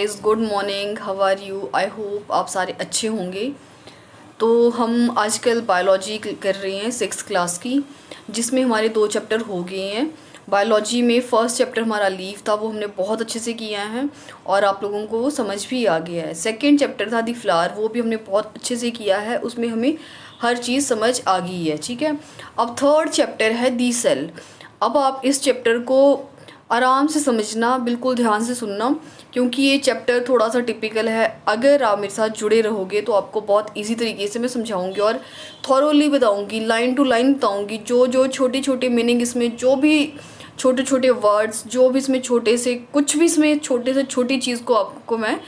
Guys, good morning. How are you? I hope आप सारे अच्छे होंगे। तो हम आजकल बायोलॉजी कर रहे हैं 6th क्लास की, जिसमें हमारे 2 चैप्टर हो गए हैं। बायोलॉजी में फर्स्ट चैप्टर हमारा लीफ था, वो हमने बहुत अच्छे से किया है और आप लोगों को वो समझ भी आ गया है। सेकंड चैप्टर था दी फ्लावर, वो भी हमने बहुत अच्छे से किया है, उसमें हमें हर चीज़ समझ आ गई है। ठीक है, अब थर्ड चैप्टर है दी सेल। अब आप इस चैप्टर को आराम से समझना, बिल्कुल ध्यान से सुनना, क्योंकि ये चैप्टर थोड़ा सा टिपिकल है। अगर आप मेरे साथ जुड़े रहोगे तो आपको बहुत इजी तरीके से मैं समझाऊंगी और थॉरोली बताऊंगी, लाइन टू लाइन बताऊंगी। जो जो छोटे छोटे मीनिंग इसमें, जो भी छोटे छोटे वर्ड्स, जो भी इसमें छोटे से कुछ भी इसमें छोटे से छोटी चीज़ को आपको मैं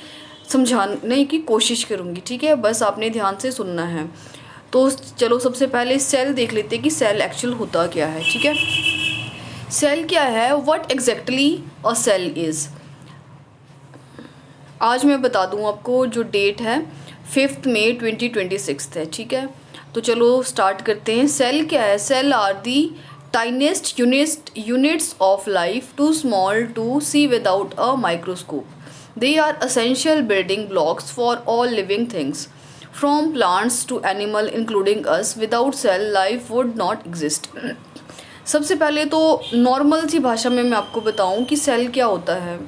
समझाने की कोशिश करूँगी। ठीक है, बस आपने ध्यान से सुनना है। तो चलो सबसे पहले सेल देख लेते हैं कि सेल एक्चुअल होता क्या है। ठीक है, सेल क्या है, what exactly a cell is. आज मैं बता दूं आपको, जो डेट है 5 मई 2026 है। ठीक है, तो चलो स्टार्ट करते हैं। सेल क्या है? Cell are the tiniest units of life, too small to see without a microscope. They are essential building blocks for all living things from plants to animal including us. Without cell life would not exist. सबसे पहले तो normal सी भाषा में मैं आपको बताऊं कि cell क्या होता है।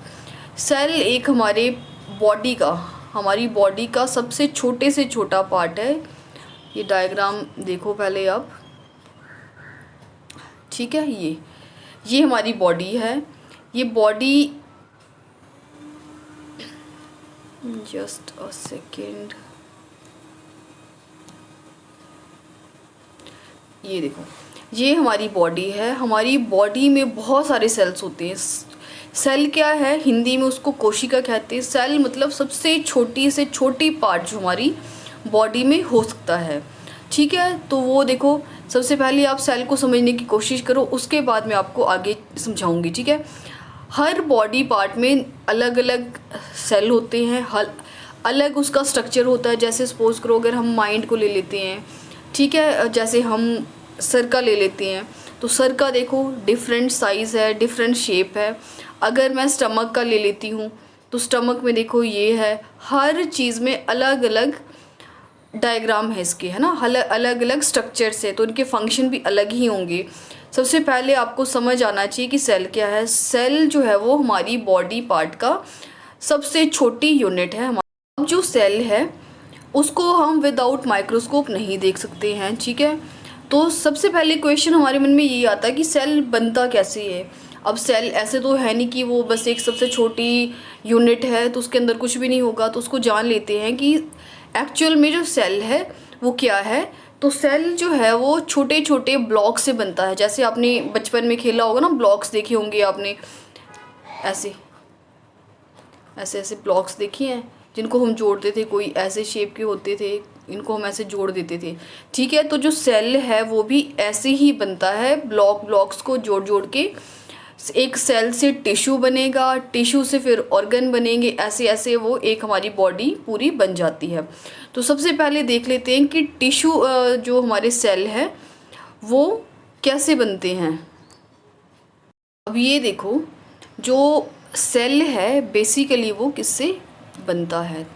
सेल एक हमारी बॉडी का सबसे छोटे से छोटा पार्ट है। ये डायग्राम देखो पहले आप। ठीक है, ये हमारी बॉडी है। ये बॉडी, जस्ट अ सेकेंड, ये देखो, ये हमारी बॉडी है। हमारी बॉडी में बहुत सारे सेल्स होते हैं। सेल क्या है, हिंदी में उसको कोशिका कहते हैं। सेल मतलब सबसे छोटी से छोटी पार्ट जो हमारी बॉडी में हो सकता है। ठीक है, तो वो देखो, सबसे पहले आप सेल को समझने की कोशिश करो, उसके बाद मैं आपको आगे समझाऊंगी। ठीक है, हर बॉडी पार्ट में अलग अलग सेल होते हैं, हर अलग उसका स्ट्रक्चर होता है। जैसे सपोज करो, अगर हम माइंड को ले लेते हैं, ठीक है, जैसे हम सर का ले लेते हैं, तो सर का देखो डिफरेंट साइज़ है, डिफरेंट शेप है। अगर मैं स्टमक का ले लेती हूँ तो स्टमक में देखो ये है। हर चीज़ में अलग अलग डायग्राम है इसके, है ना, अलग अलग स्ट्रक्चर से, तो इनके फंक्शन भी अलग ही होंगे। सबसे पहले आपको समझ आना चाहिए कि सेल क्या है। सेल जो है वो हमारी बॉडी पार्ट का सबसे छोटी यूनिट है। अब जो सेल है उसको हम विदाउट माइक्रोस्कोप नहीं देख सकते हैं। ठीक है, तो सबसे पहले क्वेश्चन हमारे मन में ये आता है कि सेल बनता कैसे है। अब सेल ऐसे तो है नहीं कि वो बस एक सबसे छोटी यूनिट है तो उसके अंदर कुछ भी नहीं होगा। तो उसको जान लेते हैं कि एक्चुअल में जो सेल है वो क्या है। तो सेल जो है वो छोटे छोटे ब्लॉक से बनता है। जैसे आपने बचपन में खेला होगा ना, ब्लॉक्स देखे होंगे आपने, ऐसे ऐसे ऐसे ब्लॉक्स देखे हैं जिनको हम जोड़ते थे, कोई ऐसे शेप के होते थे, इनको हम ऐसे जोड़ देते थे। ठीक है, तो जो सेल है वो भी ऐसे ही बनता है, ब्लॉक्स को जोड़ जोड़ के। एक सेल से टिश्यू बनेगा, टिश्यू से फिर ऑर्गन बनेंगे, ऐसे ऐसे वो एक हमारी बॉडी पूरी बन जाती है। तो सबसे पहले देख लेते हैं कि टिश्यू जो हमारे सेल है वो कैसे बनते हैं। अब ये देखो, जो सेल है बेसिकली वो किससे बनता है।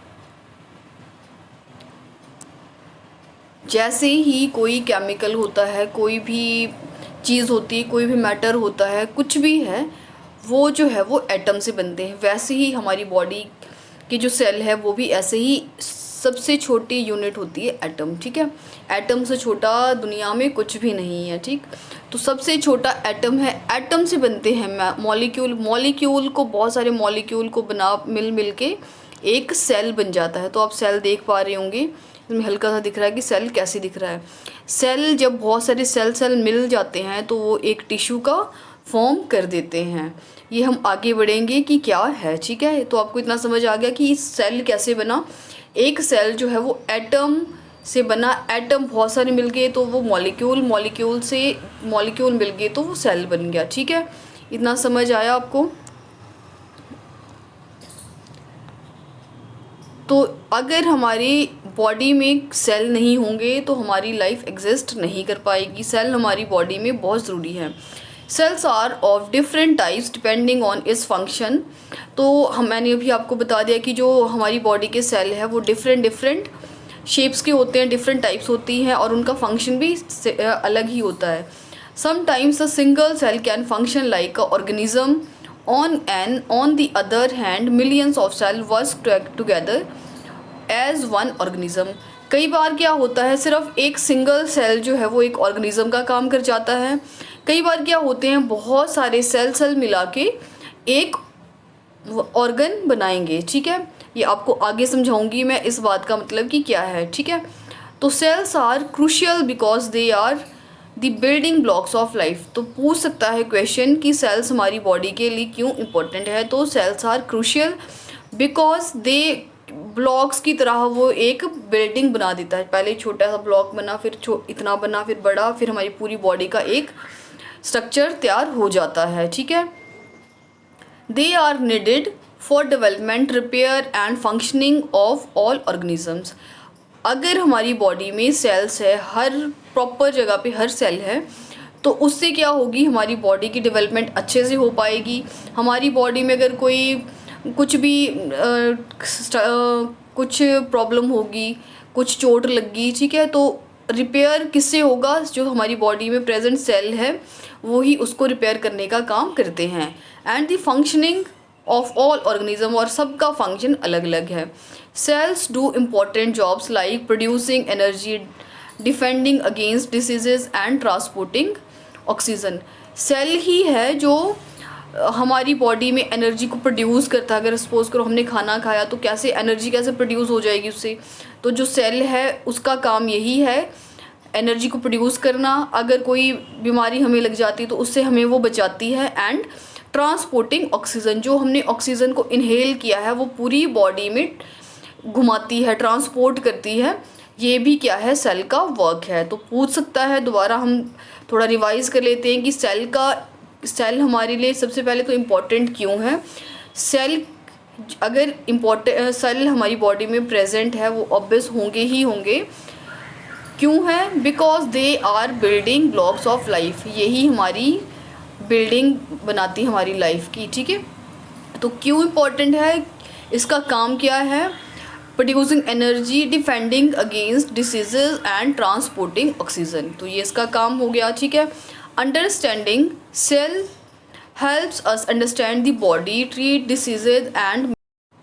जैसे ही कोई केमिकल होता है, कोई भी चीज़ होती है, कोई भी मैटर होता है, कुछ भी है, वो जो है वो एटम से बनते हैं। वैसे ही हमारी बॉडी की जो सेल है वो भी ऐसे ही सबसे छोटी यूनिट होती है एटम। ठीक है, एटम से छोटा दुनिया में कुछ भी नहीं है। ठीक, तो सबसे छोटा एटम है। एटम से बनते हैं मॉलिक्यूल को, बहुत सारे मॉलिक्यूल को बना मिल के एक सेल बन जाता है। तो आप सेल देख पा रहे होंगे, इसमें हल्का सा दिख रहा है कि सेल कैसे दिख रहा है। सेल जब बहुत सारे सेल मिल जाते हैं तो वो एक टिश्यू का फॉर्म कर देते हैं। ये हम आगे बढ़ेंगे कि क्या है। ठीक है, तो आपको इतना समझ आ गया कि सेल कैसे बना। एक सेल जो है वो एटम से बना, एटम बहुत सारे मिल गए तो वो मॉलिक्यूल से मॉलिक्यूल मिल गए तो वो सेल बन गया। ठीक है, इतना समझ आया आपको। तो अगर हमारी बॉडी में सेल नहीं होंगे तो हमारी लाइफ एग्जिस्ट नहीं कर पाएगी। सेल हमारी बॉडी में बहुत ज़रूरी है। Cells are of different types depending on its function. तो मैंने अभी आपको बता दिया कि जो हमारी बॉडी के सेल है वो डिफरेंट शेप्स के होते हैं, डिफरेंट टाइप्स होती हैं और उनका फंक्शन भी अलग ही होता है। Sometimes a single cell can function like a organism on the other hand millions of cell work together as one organism. कई बार क्या होता है, सिर्फ एक सिंगल सेल जो है वो एक ऑर्गेनिज्म का काम कर जाता है। कई बार क्या होते हैं, बहुत सारे सेल मिला के एक ऑर्गन बनाएंगे। ठीक है, ये आपको आगे समझाऊंगी मैं इस बात का मतलब कि क्या है। ठीक है, तो cells are crucial because they are the building blocks of life. तो पूछ सकता है क्वेश्चन कि सेल्स हमारी बॉडी के लिए क्यों इम्पोर्टेंट है। तो cells are crucial because they blocks की तरह वो एक बिल्डिंग बना देता है। पहले छोटा सा ब्लॉक बना, फिर इतना बना, फिर बड़ा, फिर हमारी पूरी बॉडी का एक स्ट्रक्चर तैयार हो जाता है। ठीक है, they are needed for development, repair and functioning of all organisms. अगर हमारी बॉडी में सेल्स है, हर प्रॉपर जगह पे हर सेल है, तो उससे क्या होगी, हमारी बॉडी की डेवलपमेंट अच्छे से हो पाएगी। हमारी बॉडी में अगर कोई कुछ भी कुछ प्रॉब्लम होगी, कुछ चोट लगी, ठीक है, तो रिपेयर किससे होगा, जो हमारी बॉडी में प्रेजेंट सेल है वो ही उसको रिपेयर करने का काम करते हैं। And the functioning of all organism, और सबका फंक्शन अलग अलग है। Cells do important jobs like producing energy, defending against diseases and transporting oxygen. Cell ही है जो हमारी बॉडी में एनर्जी को प्रोड्यूस करता है। अगर सपोज करो हमने खाना खाया तो कैसे एनर्जी कैसे प्रोड्यूस हो जाएगी उससे, तो जो सेल है उसका काम यही है एनर्जी को प्रोड्यूस करना। अगर कोई बीमारी हमें लग जाती है तो उससे हमें वो बचाती है। एंड ट्रांसपोर्टिंग ऑक्सीजन, जो हमने ऑक्सीजन को इनहेल किया है वो पूरी बॉडी में घुमाती है, ट्रांसपोर्ट करती है। ये भी क्या है, सेल का वर्क है। तो पूछ सकता है, दोबारा हम थोड़ा रिवाइज कर लेते हैं कि सेल हमारे लिए सबसे पहले तो इम्पॉर्टेंट क्यों है। सेल अगर सेल हमारी बॉडी में प्रेजेंट है वो ऑब्वियस होंगे ही होंगे। क्यों है, because they are building blocks of life. यही हमारी बिल्डिंग बनाती है हमारी लाइफ की। ठीक है, तो क्यों इम्पॉर्टेंट है, इसका काम क्या है, producing energy, defending against diseases and transporting oxygen. तो ये इसका काम हो गया। ठीक है, understanding cell helps us understand the body, treat diseases and.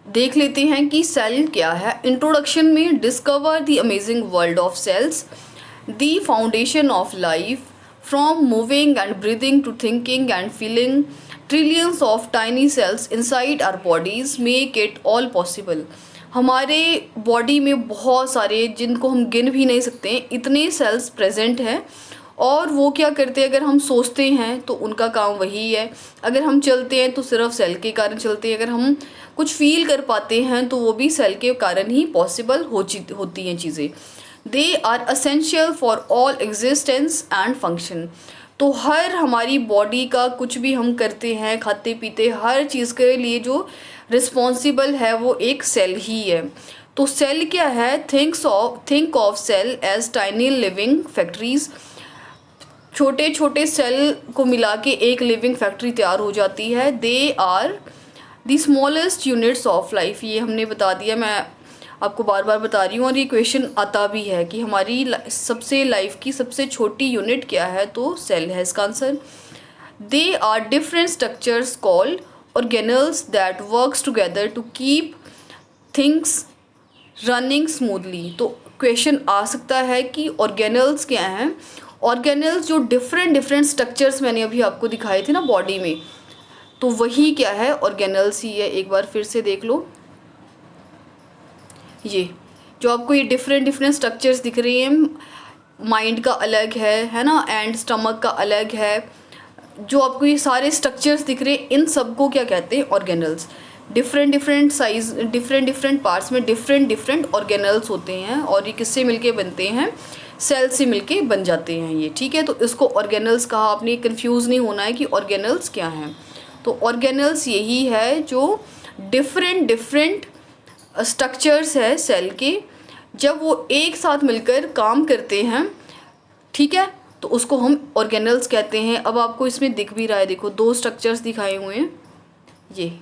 देख लेते हैं कि सेल क्या है। इंट्रोडक्शन में discover the amazing world of cells, the foundation of life, from moving and breathing to thinking and feeling, trillions of tiny cells inside our bodies make it all possible. हमारे body में बहुत सारे, जिनको हम गिन भी नहीं सकते, इतने सेल्स प्रेजेंट हैं। और वो क्या करते हैं, अगर हम सोचते हैं तो उनका काम वही है, अगर हम चलते हैं तो सिर्फ सेल के कारण चलते हैं, अगर हम कुछ फील कर पाते हैं तो वो भी सेल के कारण ही पॉसिबल होती हैं चीज़ें। They are essential for all existence and function. तो हर हमारी बॉडी का कुछ भी हम करते हैं, खाते पीते, हर चीज़ के लिए जो रिस्पॉन्सिबल है वो एक सेल ही है। तो सेल क्या है, think of cell as tiny living factories. छोटे छोटे सेल को मिला के एक लिविंग फैक्ट्री तैयार हो जाती है। They are the smallest units of life. ये हमने बता दिया, मैं आपको बार बार बता रही हूँ, और ये क्वेश्चन आता भी है कि हमारी सबसे लाइफ की सबसे छोटी यूनिट क्या है, तो सेल है इसका answer. They are different structures called organelles that works together to keep things running smoothly. तो क्वेश्चन आ सकता है कि ऑर्गेनल्स क्या हैं। ऑर्गेनल्स जो डिफरेंट स्ट्रक्चर्स मैंने अभी आपको दिखाए थे ना बॉडी में, तो वही क्या है, ऑर्गेनल्स ही है। एक बार फिर से देख लो, ये जो आपको ये डिफरेंट स्ट्रक्चर्स दिख रही हैं, माइंड का अलग है ना, एंड स्टमक का अलग है, जो आपको ये सारे स्ट्रक्चर्स दिख रहे हैं, इन सबको क्या कहते हैं, organelles. Different size, different parts में डिफरेंट ऑर्गेनल्स होते हैं, और ये किससे मिलके बनते हैं, सेल से मिलके बन जाते हैं ये। ठीक है, तो इसको ऑर्गेनल्स कहा। आपने कंफ्यूज नहीं होना है कि ऑर्गेनल्स क्या हैं। तो ऑर्गेनल्स यही है जो डिफरेंट स्ट्रक्चर्स है सेल के, जब वो एक साथ मिलकर काम करते हैं, ठीक है, तो उसको हम ऑर्गेनल्स कहते हैं। अब आपको इसमें दिख भी रहा है, देखो 2 स्ट्रक्चर्स दिखाए हुए हैं, ये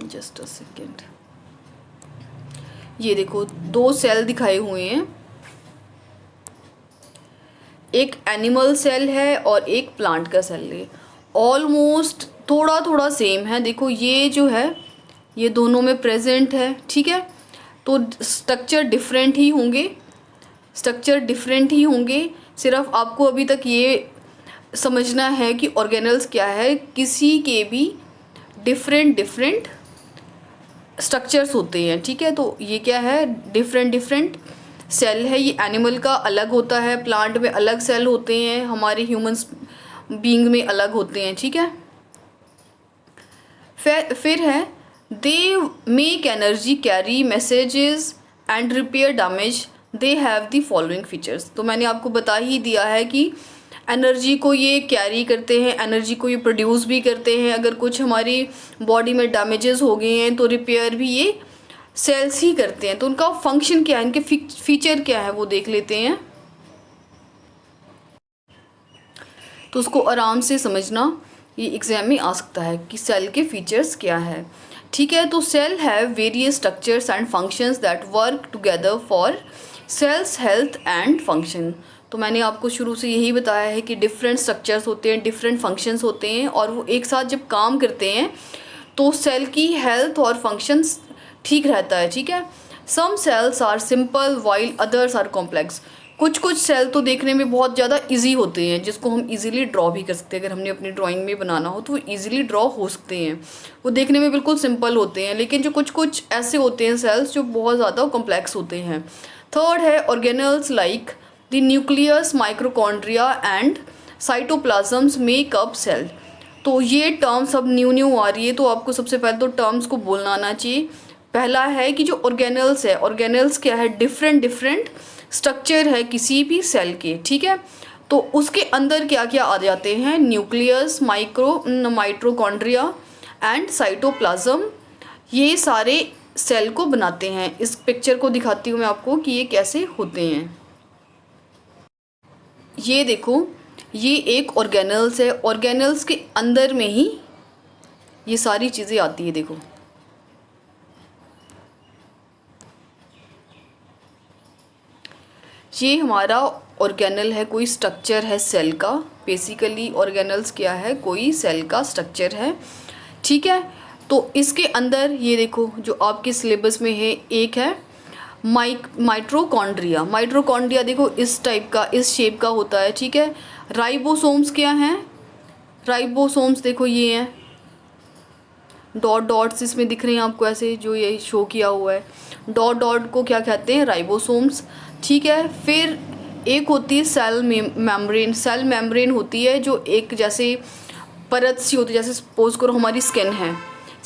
जस्ट अ सेकेंड, ये देखो 2 सेल दिखाए हुए हैं, एक एनिमल सेल है और एक प्लांट का सेल है। ऑलमोस्ट थोड़ा थोड़ा सेम है, देखो ये जो है ये दोनों में प्रेजेंट है, ठीक है। तो स्ट्रक्चर डिफरेंट ही होंगे, स्ट्रक्चर डिफरेंट ही होंगे। सिर्फ आपको अभी तक ये समझना है कि ऑर्गेनल्स क्या है, किसी के भी डिफरेंट डिफरेंट स्ट्रक्चर्स होते हैं, ठीक है। तो ये क्या है, डिफरेंट डिफरेंट सेल है। ये एनिमल का अलग होता है, प्लांट में अलग सेल होते हैं, हमारे ह्यूमंस बीइंग में अलग होते हैं, ठीक है। फिर है they make energy, carry messages and repair damage, they have the following features. तो मैंने आपको बता ही दिया है कि एनर्जी को ये कैरी करते हैं, एनर्जी को ये प्रोड्यूस भी करते हैं। अगर कुछ हमारी बॉडी में डैमेजेस हो गए हैं तो रिपेयर भी ये सेल्स ही करते हैं। तो उनका फंक्शन क्या है, इनके फीचर क्या है वो देख लेते हैं। तो उसको आराम से समझना, ये एग्जाम में आ सकता है कि सेल के फीचर्स क्या है, ठीक है। तो cell have various structures and functions that work together for cells health and function. तो मैंने आपको शुरू से यही बताया है कि डिफरेंट स्ट्रक्चर्स होते हैं, डिफरेंट फंक्शंस होते हैं, और वो एक साथ जब काम करते हैं तो सेल की हेल्थ और फंक्शंस ठीक रहता है, ठीक है। Some cells are simple while others are complex. कुछ कुछ सेल तो देखने में बहुत ज़्यादा इजी होते हैं, जिसको हम इजीली ड्रॉ भी कर सकते हैं। अगर हमने अपनी ड्राइंग में बनाना हो तो वो इजीली ड्रॉ हो सकते हैं, वो देखने में बिल्कुल सिंपल होते हैं। लेकिन जो कुछ कुछ ऐसे होते हैं सेल्स जो बहुत ज़्यादा कॉम्प्लेक्स होते हैं। थर्ड है organelles like the nucleus, mitochondria and cytoplasms make up cell. तो ये टर्म्स अब न्यू आ रही है, तो आपको सबसे पहले तो टर्म्स को बोलना आना चाहिए। पहला है कि जो ऑर्गेनल्स है, ऑर्गेनल्स क्या है, डिफरेंट डिफरेंट स्ट्रक्चर है किसी भी सेल के, ठीक है। तो उसके अंदर क्या क्या आ जाते हैं, न्यूक्लियस, माइटोकॉन्ड्रिया एंड साइटोप्लाज्म, ये सारे सेल को बनाते हैं। इस पिक्चर को दिखाती हूँ मैं आपको कि ये कैसे होते हैं। ये देखो, ये एक ऑर्गेनल्स है, ऑर्गेनल्स के अंदर में ही ये सारी चीज़ें आती है। देखो ये हमारा ऑर्गेनल है, कोई स्ट्रक्चर है सेल का। बेसिकली ऑर्गेनल्स क्या है, कोई सेल का स्ट्रक्चर है, ठीक है। तो इसके अंदर ये देखो जो आपके सिलेबस में है, एक है माइटोकॉन्ड्रिया। माइटोकॉन्ड्रिया देखो इस टाइप का, इस शेप का होता है, ठीक है। राइबोसोम्स क्या हैं, राइबोसोम्स देखो ये हैं, डॉट डॉट्स इसमें दिख रहे हैं आपको ऐसे, जो ये शो किया हुआ है, डॉट डॉट को क्या कहते हैं, राइबोसोम्स, ठीक है। फिर एक होती है सेल मेम्ब्रेन। सेल मेम्ब्रेन होती है जो एक जैसे परत सी होती है, जैसे सपोज करो हमारी स्किन है,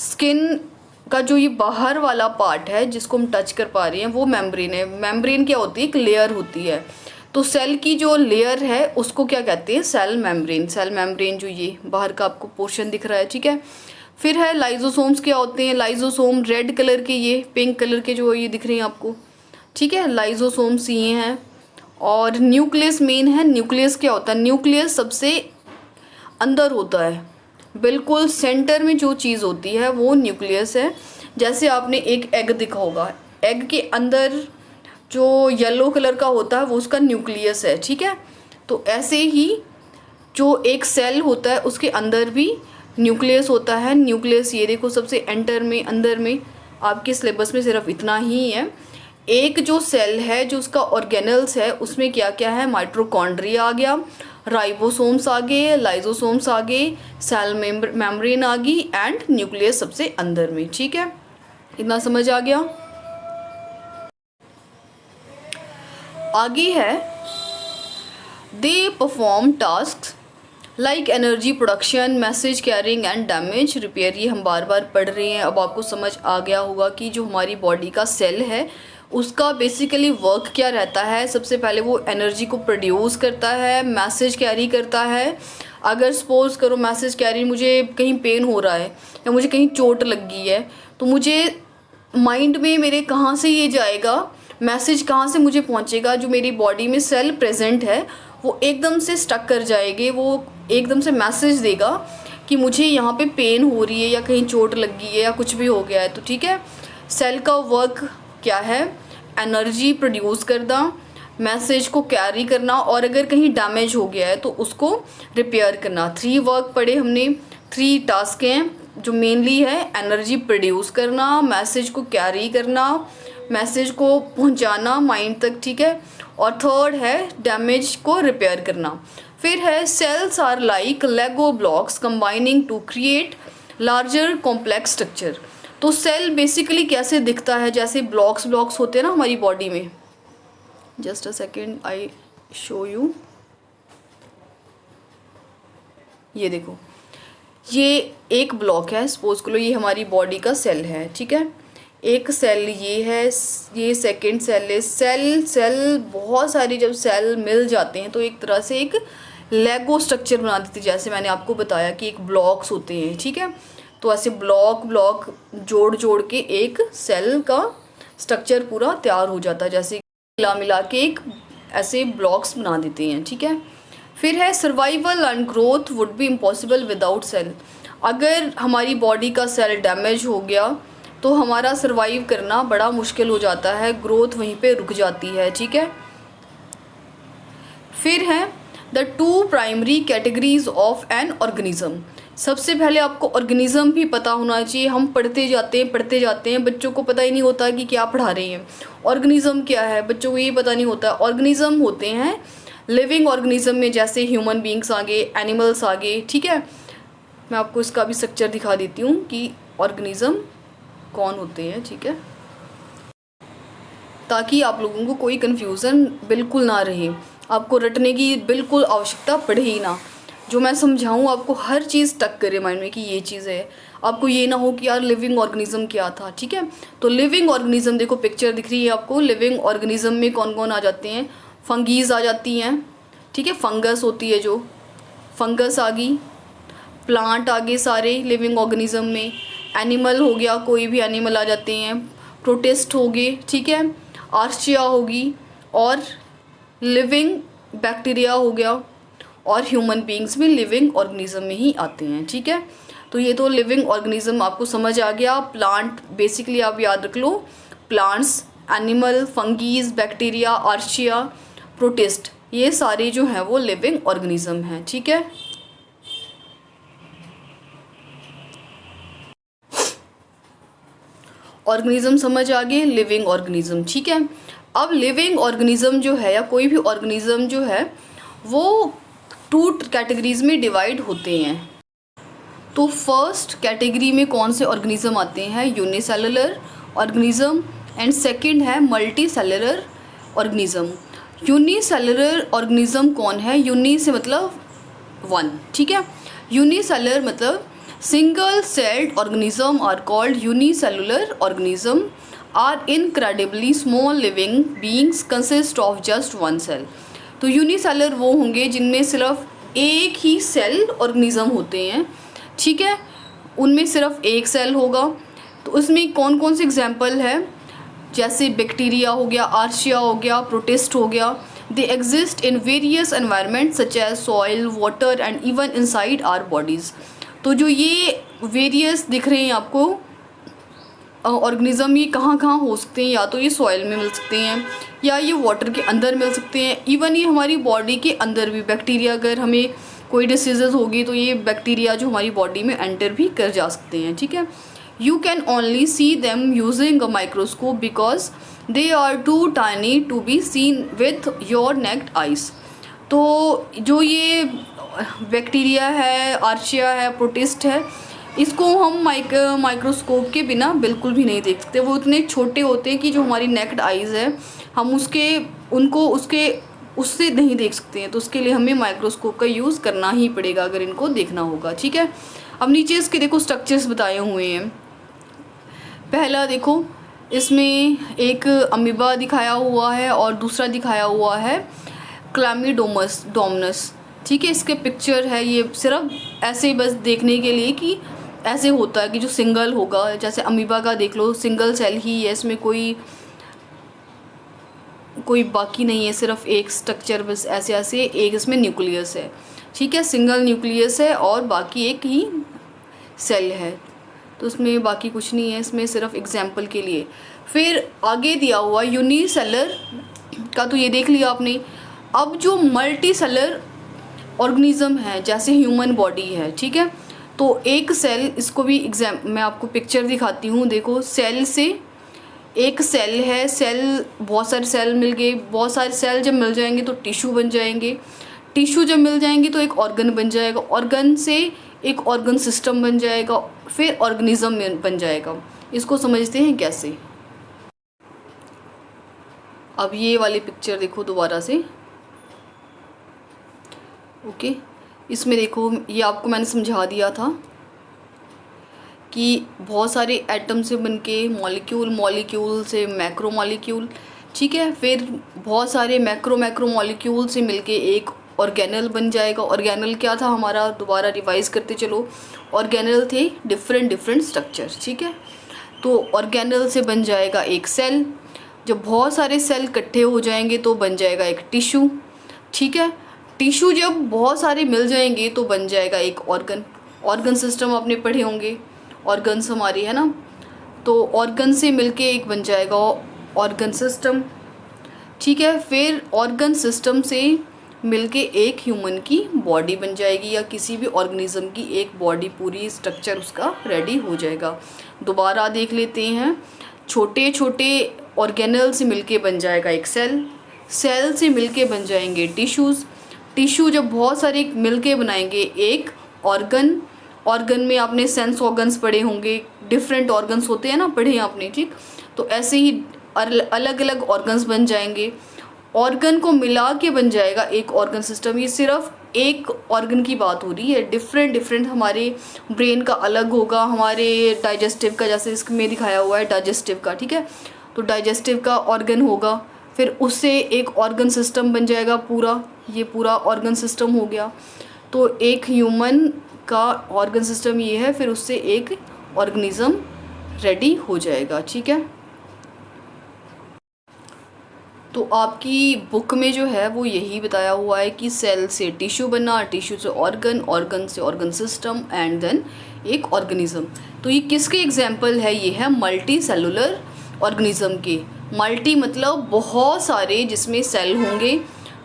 स्किन का जो ये बाहर वाला पार्ट है जिसको हम टच कर पा रहे हैं वो मेम्ब्रेन है। मेम्ब्रेन क्या होती है, एक लेयर होती है। तो सेल की जो लेयर है उसको क्या कहते हैं, सेल मेम्ब्रेन। सेल मेम्ब्रेन जो ये बाहर का आपको पोर्शन दिख रहा है, ठीक है। फिर है लाइजोसोम्स, क्या होते हैं, लाइजोसोम रेड कलर के, ये पिंक कलर के जो ये दिख रहे हैं आपको, ठीक है, लाइजोसोम्स ये हैं। और न्यूक्लियस मेन है। न्यूक्लियस क्या होता है, न्यूक्लियस सबसे अंदर होता है, बिल्कुल सेंटर में जो चीज़ होती है वो न्यूक्लियस है। जैसे आपने एक एग देखा होगा, एग के अंदर जो येलो कलर का होता है वो उसका न्यूक्लियस है, ठीक है। तो ऐसे ही जो एक सेल होता है उसके अंदर भी न्यूक्लियस होता है। न्यूक्लियस ये देखो सबसे एंटर में, अंदर में, आपके सिलेबस में सिर्फ इतना ही है। एक जो सेल है जो उसका ऑर्गेनल्स है उसमें क्या क्या है, माइटोकॉन्ड्रिया आ गया, राइबोसोम्स आ गए, लाइजोसोम्स आ गए, सेल मेम्ब्रेन आ गई एंड न्यूक्लियस सबसे अंदर में, ठीक है। इतना समझ आ गया। आगे है they perform task like energy production, message carrying and damage repair. ये हम बार बार पढ़ रहे हैं, अब आपको समझ आ गया होगा कि जो हमारी बॉडी का सेल है उसका बेसिकली वर्क क्या रहता है। सबसे पहले वो एनर्जी को प्रोड्यूस करता है, मैसेज कैरी करता है। अगर सपोज करो मैसेज कैरी, मुझे कहीं पेन हो रहा है या मुझे कहीं चोट लग गई है, तो मुझे माइंड में मेरे कहाँ से ये जाएगा, मैसेज कहाँ से मुझे पहुँचेगा, जो मेरी बॉडी में सेल प्रेजेंट है वो एकदम से स्टक कर जाएंगे, वो एकदम से मैसेज देगा कि मुझे यहाँ पे पेन हो रही है या कहीं चोट लग गई है या कुछ भी हो गया है। तो ठीक है, सेल का वर्क क्या है, एनर्जी प्रोड्यूस करना, मैसेज को कैरी करना, और अगर कहीं डैमेज हो गया है तो उसको रिपेयर करना। 3 वर्क पढ़े हमने, 3 टास्क हैं जो मेनली है एनर्जी प्रोड्यूस करना, मैसेज को कैरी करना, मैसेज को पहुंचाना माइंड तक, ठीक है, और थर्ड है डैमेज को रिपेयर करना। फिर है cells are like Lego blocks combining to create larger complex structure. तो सेल बेसिकली कैसे दिखता है, जैसे ब्लॉक्स होते हैं ना हमारी बॉडी में। Just a second, I show you. ये देखो, ये एक ब्लॉक है, सपोज करो ये हमारी बॉडी का सेल है, ठीक है। एक सेल ये है, ये सेकंड सेल है। सेल बहुत सारी जब सेल मिल जाते हैं तो एक तरह से एक लेगो स्ट्रक्चर बना देती है, जैसे मैंने आपको बताया कि एक ब्लॉक्स होते हैं, ठीक है। तो ऐसे ब्लॉक जोड़ के एक सेल का स्ट्रक्चर पूरा तैयार हो जाता है, जैसे मिला के एक ऐसे ब्लॉक्स बना देते हैं, ठीक है। फिर है survival and growth would be impossible without cell. अगर हमारी बॉडी का सेल डैमेज हो गया तो हमारा सर्वाइव करना बड़ा मुश्किल हो जाता है, ग्रोथ वहीं पे रुक जाती है, ठीक है। फिर है the 2 primary categories of an organism. सबसे पहले आपको ऑर्गेनिज्म भी पता होना चाहिए। हम पढ़ते जाते हैं, बच्चों को पता ही नहीं होता कि क्या पढ़ा रहे हैं। ऑर्गेनिज्म क्या है बच्चों को ये पता नहीं होता। ऑर्गेनिज्म होते हैं लिविंग ऑर्गेनिज्म में, जैसे ह्यूमन बींग्स आ गए, एनिमल्स आ गए, ठीक है। मैं आपको इसका भी स्ट्रक्चर दिखा देती हूँ कि ऑर्गेनिज्म कौन होते हैं, ठीक है, ताकि आप लोगों को कोई कन्फ्यूज़न बिल्कुल ना रहे, आपको रटने की बिल्कुल आवश्यकता पड़े ही ना। जो मैं समझाऊँ आपको हर चीज़ टक करे माइंड में कि ये चीज़ है, आपको ये ना हो कि यार लिविंग ऑर्गेनिज्म क्या था, ठीक है। तो लिविंग ऑर्गेनिज्म देखो, पिक्चर दिख रही है आपको। लिविंग ऑर्गेनिज्म में कौन कौन आ जाते हैं, फंगीज आ जाती हैं, ठीक है, फंगस होती है जो, फंगस आ गई, प्लांट आ गए सारे लिविंग ऑर्गेनिज्म में, एनिमल हो गया, कोई भी एनिमल आ जाते हैं, प्रोटिस्ट हो गए, ठीक है, आर्चिया होगी, और लिविंग बैक्टीरिया हो गया, और ह्यूमन बींग्स भी लिविंग ऑर्गेनिज्म में ही आते हैं, ठीक है। तो ये तो लिविंग ऑर्गेनिज्म आपको समझ आ गया। प्लांट बेसिकली आप याद रख लो, plants, animal, fungi, bacteria, Archaea, protist, ये सारे जो हैं वो लिविंग ऑर्गेनिज्म हैं, ठीक है। ऑर्गेनिज्म समझ आ गए, लिविंग ऑर्गेनिज्म, ठीक है। अब लिविंग ऑर्गेनिज्म जो है या कोई भी ऑर्गेनिज्म जो है वो 2 कैटेगरीज में डिवाइड होते हैं। तो फर्स्ट कैटेगरी में कौन से ऑर्गेनिज्म आते हैं, यूनिसेलुलर ऑर्गेनिज्म, एंड सेकंड है multi cellular organism. Unicellular organism कौन है, यूनि से मतलब 1, ठीक है। यूनिसेलुलर मतलब single celled organism are called unicellular organism, are incredibly small living beings consist of just one cell। तो यूनिसेलर वो होंगे जिनमें सिर्फ एक ही सेल ऑर्गेनिज्म होते हैं, ठीक है, उनमें सिर्फ एक सेल होगा। तो उसमें कौन कौन से एग्जाम्पल है, जैसे बैक्टीरिया हो गया, आर्चिया हो गया, प्रोटिस्ट हो गया। They exist in various environment such as soil, water and even inside our bodies. तो जो ये वेरियस दिख रहे हैं आपको ऑर्गेनिज्म, ये कहाँ कहाँ हो सकते हैं, या तो ये सॉइल में मिल सकते हैं या ये वाटर के अंदर मिल सकते हैं, इवन ये हमारी बॉडी के अंदर भी। बैक्टीरिया अगर हमें कोई डिसीजेज होगी तो ये बैक्टीरिया जो हमारी बॉडी में एंटर भी कर जा सकते हैं, ठीक है। You can only see them using a microscope because they are too tiny to be seen with your naked eyes. तो जो ये बैक्टीरिया है, आर्चिया है, प्रोटिस्ट है, इसको हम माइक्रोस्कोप के बिना बिल्कुल भी नहीं देख सकते। वो इतने छोटे होते हैं कि जो हमारी नेक्ड आइज़ है हम उससे नहीं देख सकते हैं। तो उसके लिए हमें माइक्रोस्कोप का यूज़ करना ही पड़ेगा अगर इनको देखना होगा, ठीक है। अब नीचे इसके देखो स्ट्रक्चर्स बताए हुए हैं। पहला देखो, इसमें एक अमीबा दिखाया हुआ है और दूसरा दिखाया हुआ है क्लैमिडोमस, ठीक है। इसके पिक्चर है, ये सिर्फ ऐसे बस देखने के लिए कि ऐसे होता है कि जो सिंगल होगा, जैसे अमीबा का देख लो, सिंगल सेल ही है, इसमें कोई कोई बाकी नहीं है, सिर्फ एक स्ट्रक्चर बस ऐसे ऐसे, एक इसमें न्यूक्लियस है, ठीक है, सिंगल न्यूक्लियस है और बाकी एक ही सेल है। तो उसमें बाकी कुछ नहीं है, इसमें सिर्फ एग्जाम्पल के लिए। फिर आगे दिया हुआ यूनिसेलर का तो ये देख लिया आपने। अब जो मल्टी सेलर ऑर्गेनिज्म है जैसे ह्यूमन बॉडी है, ठीक है, तो एक सेल, इसको भी मैं आपको पिक्चर दिखाती हूँ। देखो, सेल से एक सेल है, सेल बहुत सारे सेल मिल गए, बहुत सारे सेल जब मिल जाएंगे तो टिश्यू बन जाएंगे, टिश्यू जब मिल जाएंगे तो एक ऑर्गन बन जाएगा, ऑर्गन से एक ऑर्गन सिस्टम बन जाएगा, फिर ऑर्गेनिज्म बन जाएगा। इसको समझते हैं कैसे। अब ये वाली पिक्चर देखो दोबारा से, ओके। इसमें देखो, ये आपको मैंने समझा दिया था कि बहुत सारे एटम से बनके मॉलिक्यूल, मॉलिक्यूल से मैक्रो मॉलिक्यूल, ठीक है, फिर बहुत सारे मैक्रो मॉलिक्यूल से मिलके एक ऑर्गेनल बन जाएगा। ऑर्गेनल क्या था हमारा, दोबारा रिवाइज करते चलो। ऑर्गेनल थे डिफरेंट स्ट्रक्चर, ठीक है। तो ऑर्गेनल से बन जाएगा एक सेल, जब बहुत सारे सेल इकट्ठे हो जाएंगे तो बन जाएगा एक टिश्यू, ठीक है। टिश्यू जब बहुत सारे मिल जाएंगे तो बन जाएगा एक ऑर्गन। ऑर्गन सिस्टम आपने पढ़े होंगे, ऑर्गन्स हमारी है ना, तो ऑर्गन से मिलके एक बन जाएगा ऑर्गन सिस्टम, ठीक है। फिर ऑर्गन सिस्टम से मिलके एक ह्यूमन की बॉडी बन जाएगी, या किसी भी ऑर्गेनिज्म की एक बॉडी, पूरी स्ट्रक्चर उसका रेडी हो जाएगा। दोबारा देख लेते हैं, छोटे छोटे ऑर्गेनल से मिलके बन जाएगा एक सेल, सेल से मिलके बन जाएंगे टिश्यूज़, टिश्यू जब बहुत सारे मिलके बनाएंगे एक ऑर्गन, ऑर्गन में आपने सेंस ऑर्गन्स पढ़े होंगे, डिफरेंट ऑर्गन्स होते हैं ना, पढ़े हैं आपने, ठीक। तो ऐसे ही अलग अलग ऑर्गन्स बन जाएंगे, ऑर्गन को मिला के बन जाएगा एक ऑर्गन सिस्टम। ये सिर्फ एक ऑर्गन की बात हो रही है, डिफरेंट हमारे ब्रेन का अलग होगा, हमारे डाइजेस्टिव का, जैसे इसमें दिखाया हुआ है डाइजेस्टिव का, ठीक है, तो डाइजेस्टिव का ऑर्गन होगा, फिर उससे एक ऑर्गन सिस्टम बन जाएगा पूरा, ये पूरा ऑर्गन सिस्टम हो गया। तो एक ह्यूमन का ऑर्गन सिस्टम ये है, फिर उससे एक ऑर्गेनिज्म रेडी हो जाएगा, ठीक है। तो आपकी बुक में जो है वो यही बताया हुआ है कि सेल से टिश्यू बना, टिश्यू से ऑर्गन, ऑर्गन से ऑर्गन सिस्टम एंड देन एक ऑर्गेनिज्म। तो ये किसके एग्जाम्पल है, ये है मल्टी सेलुलर ऑर्गेनिज्म के। मल्टी मतलब बहुत सारे जिसमें सेल होंगे,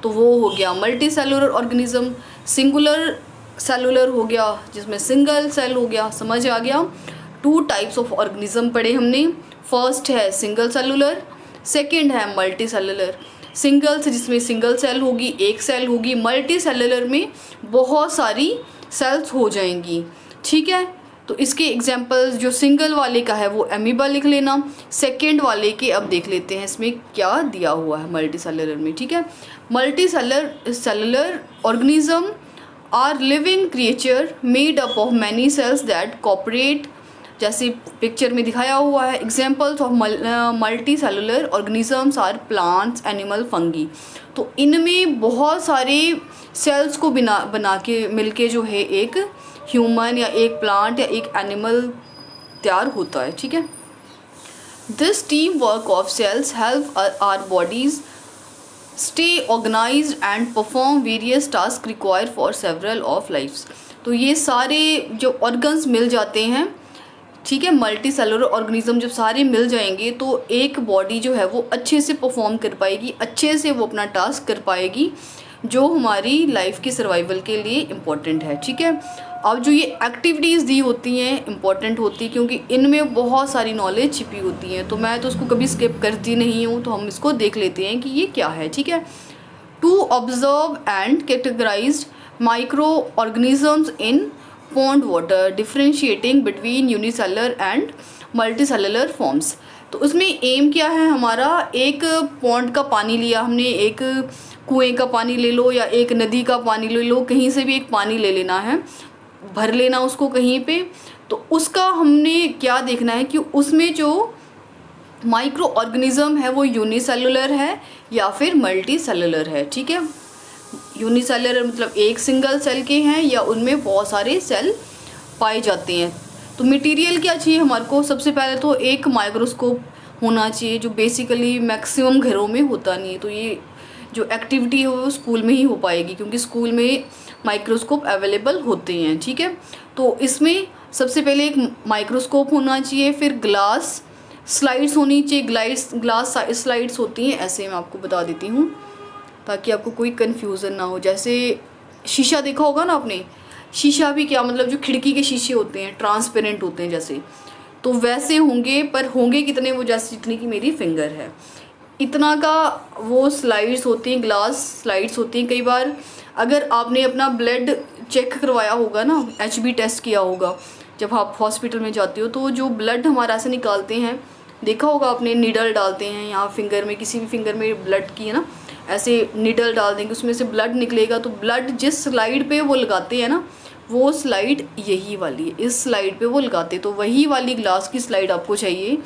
तो वो हो गया multi cellular organism. Singular cellular हो गया जिसमें सिंगल सेल हो गया, समझ आ गया। 2 टाइप्स ऑफ ऑर्गेनिज्म पढ़े हमने, फर्स्ट है सिंगल सेलुलर, सेकंड है मल्टी सेलुलर। सिंगल से जिसमें सिंगल सेल होगी, एक सेल होगी, मल्टी सेलुलर में बहुत सारी सेल्स हो जाएंगी, ठीक है। तो इसके एग्जांपल्स, जो सिंगल वाले का है वो एमीबा लिख लेना, सेकंड वाले के अब देख लेते हैं इसमें क्या दिया हुआ है मल्टी सेलुलर में, ठीक है। Multi cellular organism are living creature made up of many cells that cooperate, जैसे पिक्चर में दिखाया हुआ है। Examples of multi cellular organisms are plants, animal, fungi. तो इनमें बहुत सारे सेल्स को बना के मिलके जो है एक ह्यूमन या एक प्लांट या एक एनिमल तैयार होता है, ठीक है। This team work of cells help our bodies stay organized and perform various task required for several of lifes. तो ये सारे जो ऑर्गन्स मिल जाते हैं, ठीक है, मल्टी सेलुलर ऑर्गेनिज्म जब सारे मिल जाएंगे तो एक बॉडी जो है वो अच्छे से परफॉर्म कर पाएगी, अच्छे से वो अपना टास्क कर पाएगी जो हमारी लाइफ की सर्वाइवल के लिए इम्पोर्टेंट है, ठीक है। अब जो ये एक्टिविटीज़ दी होती हैं इम्पॉर्टेंट होती है क्योंकि इनमें बहुत सारी नॉलेज छिपी होती है, तो मैं तो उसको कभी स्किप करती नहीं हूँ। तो हम इसको देख लेते हैं कि ये क्या है, ठीक है। To observe and categorize micro organisms in pond water, differentiating between unicellular and multicellular forms. तो उसमें एम क्या है हमारा, एक पॉन्ड का पानी लिया हमने, एक कुएं का पानी ले लो या एक नदी का पानी ले लो, कहीं से भी एक पानी ले लेना है, भर लेना उसको कहीं पे। तो उसका हमने क्या देखना है कि उसमें जो माइक्रो ऑर्गेनिज्म है वो यूनिसेलुलर है या फिर मल्टी सेलुलर है, ठीक है। यूनिसेलुलर मतलब एक सिंगल सेल के हैं या उनमें बहुत सारे सेल पाए जाते हैं। तो मटेरियल क्या चाहिए हमारे को, सबसे पहले तो एक माइक्रोस्कोप होना चाहिए, जो बेसिकली मैक्सिमम घरों में होता नहीं है। तो ये जो एक्टिविटी है वो स्कूल में ही हो पाएगी, क्योंकि स्कूल में माइक्रोस्कोप अवेलेबल होते हैं, ठीक है। तो इसमें सबसे पहले एक माइक्रोस्कोप होना चाहिए, फिर ग्लास स्लाइड्स होनी चाहिए। ग्लास स्लाइड्स होती हैं ऐसे, मैं आपको बता देती हूँ ताकि आपको कोई कन्फ्यूज़न ना हो। जैसे शीशा देखा होगा ना आपने, शीशा भी क्या मतलब जो खिड़की के शीशे होते हैं ट्रांसपेरेंट होते हैं जैसे, तो वैसे होंगे, पर होंगे कितने, वो जैसे जितनी की मेरी फिंगर है इतना का वो स्लाइड्स होती हैं, ग्लास स्लाइड्स होती हैं। कई बार अगर आपने अपना ब्लड चेक करवाया होगा ना, HB टेस्ट किया होगा जब आप हॉस्पिटल में जाते हो, तो जो ब्लड हमारा से निकालते हैं, देखा होगा आपने, नीडल डालते हैं यहाँ फिंगर में, किसी भी फिंगर में ब्लड की है ना, ऐसे नीडल डाल देंगे, उसमें से ब्लड निकलेगा। तो ब्लड जिस स्लाइड पे वो लगाते हैं ना, वो स्लाइड यही वाली है, इस स्लाइड पे वो लगाते, तो वही वाली ग्लास की स्लाइड आपको चाहिए।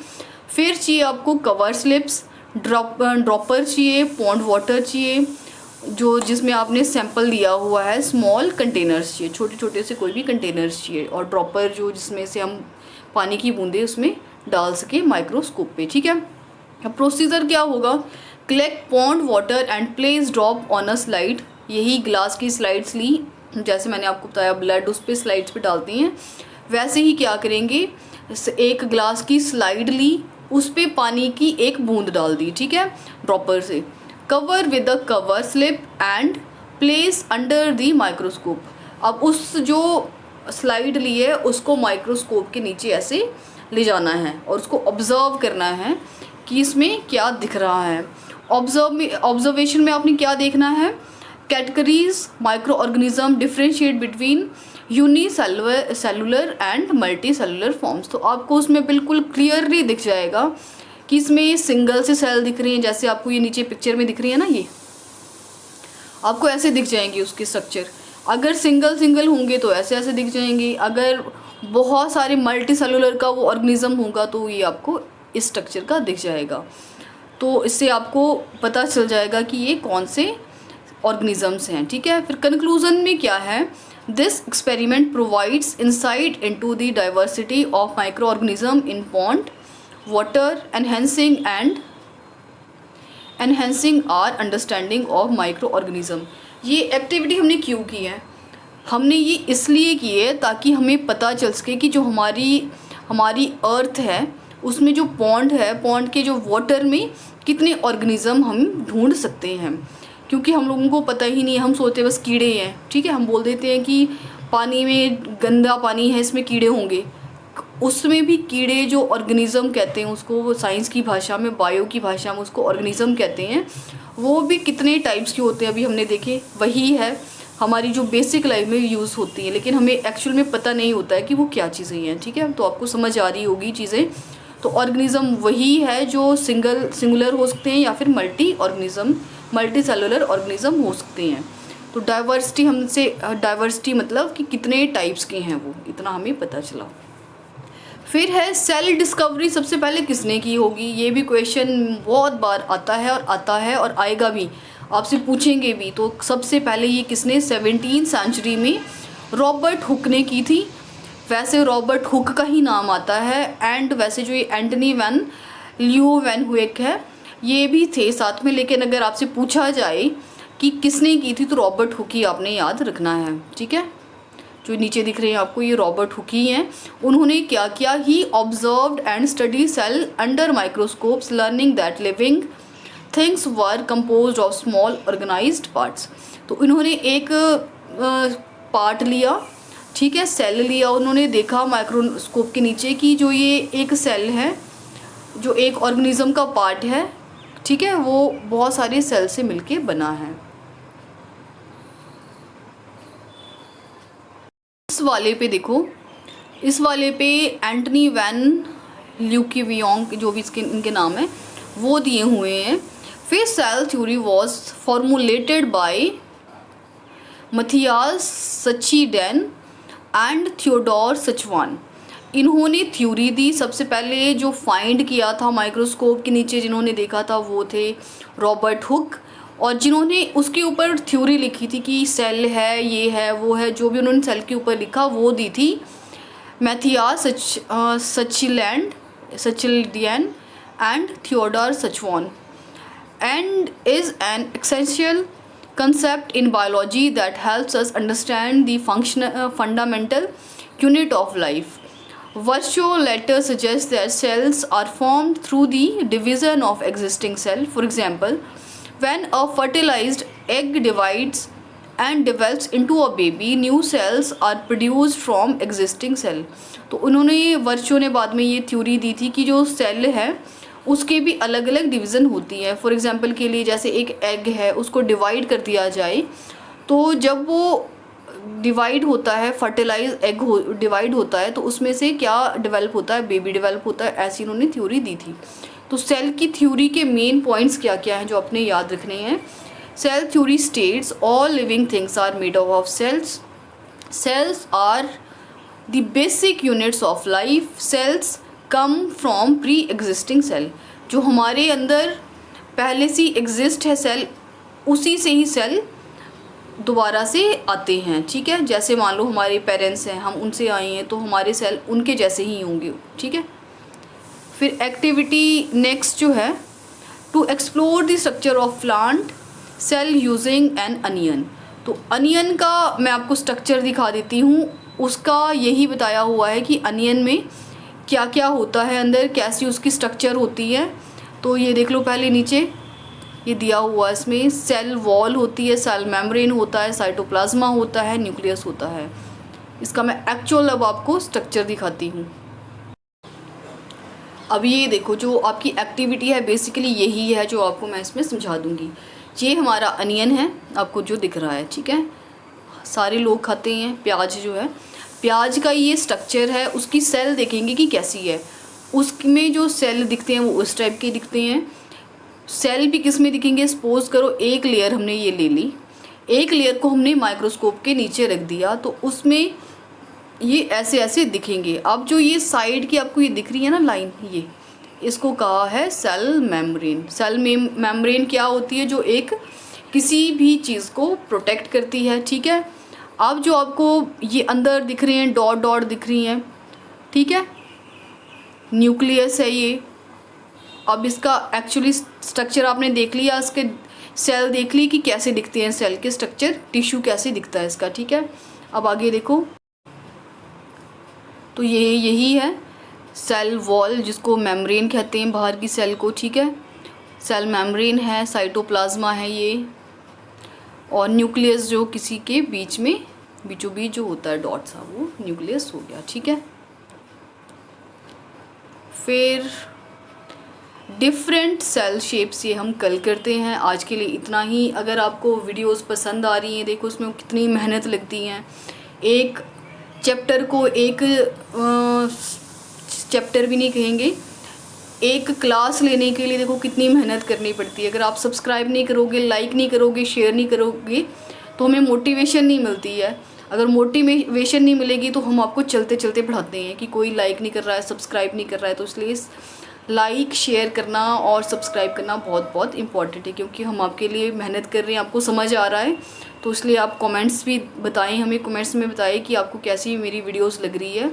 फिर चाहिए आपको कवर स्लिप्स, ड्रॉपर चाहिए, पॉन्ड वाटर चाहिए, जो जिसमें आपने सैंपल दिया हुआ है, स्मॉल कंटेनर्स चाहिए, छोटे छोटे से कोई भी कंटेनर्स चाहिए, और ड्रॉपर जो जिसमें से हम पानी की बूंदें उसमें डाल सके माइक्रोस्कोप पे, ठीक है। अब प्रोसीजर क्या होगा, collect pond water and place drop on a slide. यही ग्लास की स्लाइड्स ली, जैसे मैंने आपको बताया ब्लड उस पर स्लाइड्स पे डालती हैं, वैसे ही क्या करेंगे, एक ग्लास की स्लाइड ली, उस पर पानी की एक बूंद डाल दी, ठीक है, ड्रॉपर से। Cover with a cover slip and place under the microscope. अब उस जो स्लाइड ली है उसको माइक्रोस्कोप के नीचे ऐसे ले जाना है और उसको ऑब्जर्व करना है कि इसमें क्या दिख रहा है। ऑब्जर्वेशन में आपने क्या देखना है, categories micro organism differentiate between unicellular and multi cellular forms. तो आपको उसमें बिल्कुल क्लियरली दिख जाएगा कि इसमें सिंगल से सेल दिख रही हैं, जैसे आपको ये नीचे पिक्चर में दिख रही है ना, ये आपको ऐसे दिख जाएंगे उसके स्ट्रक्चर। अगर सिंगल होंगे तो ऐसे ऐसे दिख जाएंगे, अगर बहुत सारे मल्टी सेलुलर का वो ऑर्गेनिज्म होगा तो ये आपको इस स्ट्रक्चर का दिख जाएगा। तो इससे आपको पता चल जाएगा कि ये कौन से ऑर्गेनिजम्स हैं, ठीक है। फिर कंक्लूजन में क्या है, this experiment provides insight into the diversity of micro organism in pond water, enhancing our understanding of micro organism. ये एक्टिविटी हमने क्यों की है, हमने ये इसलिए की है ताकि हमें पता चल सके कि जो हमारी अर्थ है उसमें जो पॉन्ड है, पॉन्ड के जो वाटर में कितने ऑर्गेनिज्म हम ढूंढ सकते हैं, क्योंकि हम लोगों को पता ही नहीं है, हम सोचते हैं बस कीड़े हैं, ठीक है, हम बोल देते हैं कि पानी में गंदा पानी है इसमें कीड़े होंगे, उसमें भी कीड़े जो ऑर्गेनिज्म कहते हैं उसको, वो साइंस की भाषा में, बायो की भाषा में उसको ऑर्गेनिज्म कहते हैं, वो भी कितने टाइप्स के होते हैं अभी हमने देखे, वही है हमारी जो बेसिक लाइफ में यूज़ होती है, लेकिन हमें एक्चुअल में पता नहीं होता है कि वो क्या चीज़ें हैं, ठीक है। तो आपको समझ आ रही होगी चीज़ें। तो ऑर्गेनिज्म वही है जो सिंगुलर हो सकते हैं या फिर मल्टी सेलुलर ऑर्गेनिज्म हो सकते हैं। तो डाइवर्सिटी मतलब कि कितने टाइप्स के हैं वो, इतना हमें पता चला। फिर है सेल डिस्कवरी सबसे पहले किसने की होगी, ये भी क्वेश्चन बहुत बार आता है और आएगा भी, आपसे पूछेंगे भी। तो सबसे पहले ये किसने 17वीं सेंचुरी में रॉबर्ट हुक ने की थी। वैसे रॉबर्ट हुक का ही नाम आता है, एंड वैसे जो ये एंटनी वैन ल्यूवेनहुइक है ये भी थे साथ में, लेकिन अगर आपसे पूछा जाए कि किसने की थी तो रॉबर्ट हुक ही आपने याद रखना है, ठीक है। जो नीचे दिख रहे हैं आपको ये रॉबर्ट हुक ही हैं। उन्होंने क्या किया, he observed and study cell under microscopes learning that living things were composed of small organized parts. तो इन्होंने एक पार्ट लिया, ठीक है, सेल लिया, उन्होंने देखा माइक्रोस्कोप के नीचे कि जो ये एक सेल है, जो एक ऑर्गेनिज्म का पार्ट है, ठीक है, वो बहुत सारे सेल से मिलके बना है। इस वाले पे देखो, इस वाले पे एंटनी वैन ल्यूकीवियोंग जो भी इनके नाम है वो दिए हुए हैं। फिर cell theory was formulated by Matthias Schleiden and Theodor Schwann. इन्होंने थ्योरी दी, सबसे पहले जो फाइंड किया था माइक्रोस्कोप के नीचे जिन्होंने देखा था वो थे रॉबर्ट हुक, और जिन्होंने उसके ऊपर थ्योरी लिखी थी कि सेल है, ये है, वो है, जो भी उन्होंने सेल के ऊपर लिखा वो दी थी Matthias सचिलडियन and Theodore Sachwan, and is an essential concept in biology that helps us understand the fundamental unit of life. Virchow later suggests that cells are formed through the division of existing cell. For example, when a fertilized egg divides and develops into a baby, new cells are produced from existing cell. तो उन्होंने वर्चो ने बाद में ये theory दी थी कि जो cell है उसके भी अलग अलग डिवीज़न होती हैं. फॉर एग्जांपल के लिए जैसे एक एग है उसको डिवाइड कर दिया जाए तो जब वो डिवाइड होता है, फर्टिलाइज एग डिवाइड होता है तो उसमें से क्या डेवलप होता है, बेबी डेवलप होता है. ऐसी इन्होंने थ्योरी दी थी. तो सेल की थ्योरी के मेन पॉइंट्स क्या क्या हैं जो अपने याद रखने हैं. Cell theory states all living things are made of cells. Cells are the basic units of life. Cells come from pre existing cell. जो हमारे अंदर पहले से एग्जिस्ट है सेल, उसी से ही सेल दोबारा से आते हैं. ठीक है, जैसे मान लो हमारे पेरेंट्स हैं, हम उनसे आए हैं तो हमारे सेल उनके जैसे ही होंगे. ठीक है. फिर एक्टिविटी नेक्स्ट जो है, to explore the structure of plant cell using an onion. तो अनियन का मैं आपको स्ट्रक्चर दिखा देती हूँ. उसका यही बताया हुआ है कि अनियन में क्या क्या होता है अंदर, कैसी उसकी स्ट्रक्चर होती है. तो ये देख लो, पहले नीचे ये दिया हुआ, इसमें सेल वॉल होती है, सेल मेम्ब्रेन होता है, साइटोप्लाज्मा होता है, न्यूक्लियस होता है. इसका मैं एक्चुअल अब आपको स्ट्रक्चर दिखाती हूँ. अब ये देखो, जो आपकी एक्टिविटी है बेसिकली यही है जो आपको मैं इसमें समझा दूँगी. ये हमारा अनियन है, आपको जो दिख रहा है. ठीक है, सारे लोग खाते हैं प्याज. जो है प्याज का ये स्ट्रक्चर है, उसकी सेल देखेंगे कि कैसी है. उसमें जो सेल दिखते हैं वो उस टाइप के दिखते हैं. सेल भी किस में दिखेंगे, सपोज करो एक लेयर हमने ये ले ली, एक लेयर को हमने माइक्रोस्कोप के नीचे रख दिया तो उसमें ये ऐसे ऐसे दिखेंगे. अब जो ये साइड की आपको ये दिख रही है ना लाइन, ये इसको कहा है सेल मेम्ब्रेन. सेल मेम्ब्रेन क्या होती है, जो एक किसी भी चीज़ को प्रोटेक्ट करती है. ठीक है. अब जो आपको ये अंदर दिख रहे हैं डॉट डॉट दिख रही हैं, ठीक है, न्यूक्लियस है ये. अब इसका एक्चुअली स्ट्रक्चर आपने देख लिया, इसके सेल देख ली कि कैसे दिखते हैं सेल के स्ट्रक्चर, टिश्यू कैसे दिखता है इसका. ठीक है. अब आगे देखो, तो ये यही है सेल वॉल जिसको मेम्ब्रेन कहते हैं बाहर की सेल को. ठीक है, सेल मेम्ब्रेन है, साइटोप्लाज्मा है ये, और न्यूक्लियस जो किसी के बीच में बीचों बीच जो होता है डॉट सा, वो न्यूक्लियस हो गया. ठीक है. फिर डिफरेंट सेल शेप्स ये हम कल करते हैं. आज के लिए इतना ही. अगर आपको वीडियोस पसंद आ रही हैं, देखो उसमें कितनी मेहनत लगती हैं. एक चैप्टर को एक चैप्टर भी नहीं कहेंगे, एक क्लास लेने के लिए देखो कितनी मेहनत करनी पड़ती है. अगर आप सब्सक्राइब नहीं करोगे, लाइक नहीं करोगे, शेयर नहीं करोगे तो हमें मोटिवेशन नहीं मिलती है. अगर मोटिवेशन नहीं मिलेगी तो हम आपको चलते चलते बढ़ाते हैं कि कोई लाइक नहीं कर रहा है, सब्सक्राइब नहीं कर रहा है. तो इसलिए लाइक शेयर करना और सब्सक्राइब करना बहुत बहुत इम्पॉर्टेंट है, क्योंकि हम आपके लिए मेहनत कर रहे हैं, आपको समझ आ रहा है. तो इसलिए आप कमेंट्स भी बताएं, हमें कमेंट्स में बताएं कि आपको कैसी मेरी वीडियोस लग रही है.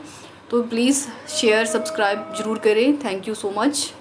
तो प्लीज़ शेयर सब्सक्राइब ज़रूर करें. Thank you so much.